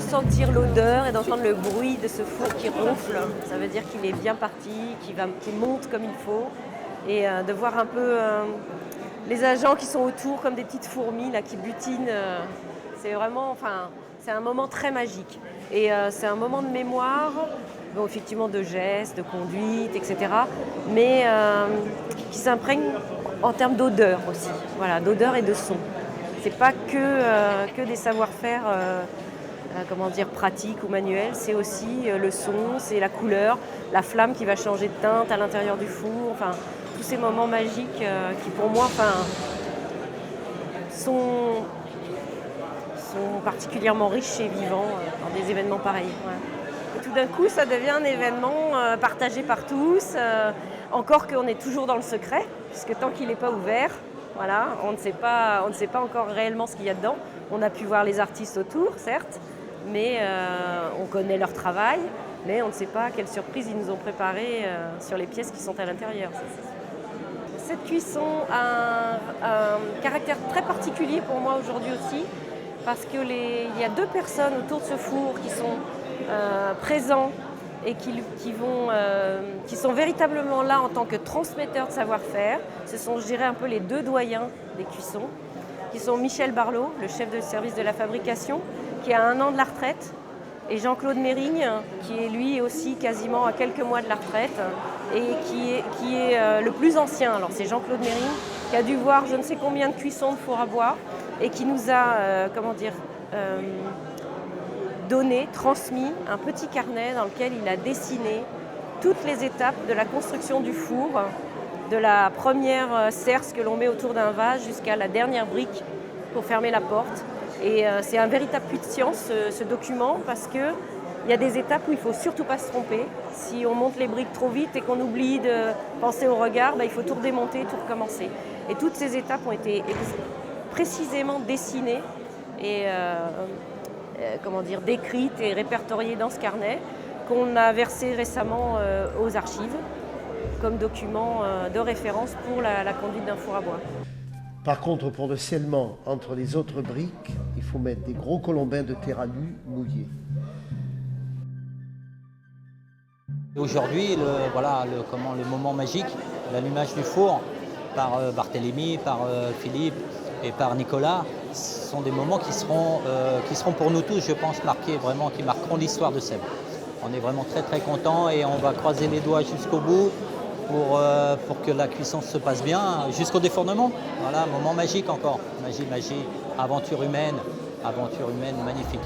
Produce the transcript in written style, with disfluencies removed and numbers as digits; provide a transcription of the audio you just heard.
sentir l'odeur et d'entendre le bruit de ce four qui ronfle. Ça veut dire qu'il est bien parti, qu'il monte comme il faut. Et de voir un peu les agents qui sont autour comme des petites fourmis là, qui butinent. C'est vraiment, c'est un moment très magique. Et c'est un moment de mémoire, bon, effectivement de gestes, de conduite, etc. Mais qui s'imprègne en termes d'odeur aussi. Voilà, d'odeur et de son. C'est pas que des savoir-faire pratiques ou manuels, c'est aussi le son, c'est la couleur, la flamme qui va changer de teinte à l'intérieur du four, tous ces moments magiques qui pour moi sont particulièrement riches et vivants dans des événements pareils. Ouais. Et tout d'un coup, ça devient un événement partagé par tous, encore qu'on est toujours dans le secret, puisque tant qu'il n'est pas ouvert, voilà, on ne sait pas encore réellement ce qu'il y a dedans. On a pu voir les artistes autour, certes, mais on connaît leur travail, mais on ne sait pas quelles surprises ils nous ont préparées sur les pièces qui sont à l'intérieur. Cette cuisson a un caractère très particulier pour moi aujourd'hui aussi, parce qu'il y a 2 personnes autour de ce four qui sont présents et qui sont véritablement là en tant que transmetteurs de savoir-faire. Ce sont, je dirais, un peu les 2 doyens des cuissons, qui sont Michel Barlot, le chef de service de la fabrication, qui a 1 an de la retraite, et Jean-Claude Mérigne, qui est lui aussi quasiment à quelques mois de la retraite, et qui est le plus ancien. Alors c'est Jean-Claude Mérigne, qui a dû voir je ne sais combien de cuissons de four à bois, et qui nous a, transmis un petit carnet dans lequel il a dessiné toutes les étapes de la construction du four, de la première cerce que l'on met autour d'un vase jusqu'à la dernière brique pour fermer la porte. Et c'est un véritable puits de science, ce document, parce qu'il y a des étapes où il ne faut surtout pas se tromper. Si on monte les briques trop vite et qu'on oublie de penser au regard, il faut tout redémonter, tout recommencer. Et toutes ces étapes ont été précisément dessinées et décrites et répertoriées dans ce carnet qu'on a versé récemment aux archives comme document de référence pour la conduite d'un four à bois. Par contre, pour le scellement entre les autres briques, il faut mettre des gros colombins de terre alu mouillés. Aujourd'hui, le moment magique, l'allumage du four par Barthélémy, par Philippe et par Nicolas, ce sont des moments qui seront pour nous tous, je pense, marqués, vraiment, qui marqueront l'histoire de Sèvres. On est vraiment très très contents et on va croiser les doigts jusqu'au bout pour que la cuisson se passe bien, jusqu'au défournement. Voilà, moment magique encore. Magie, aventure humaine magnifique.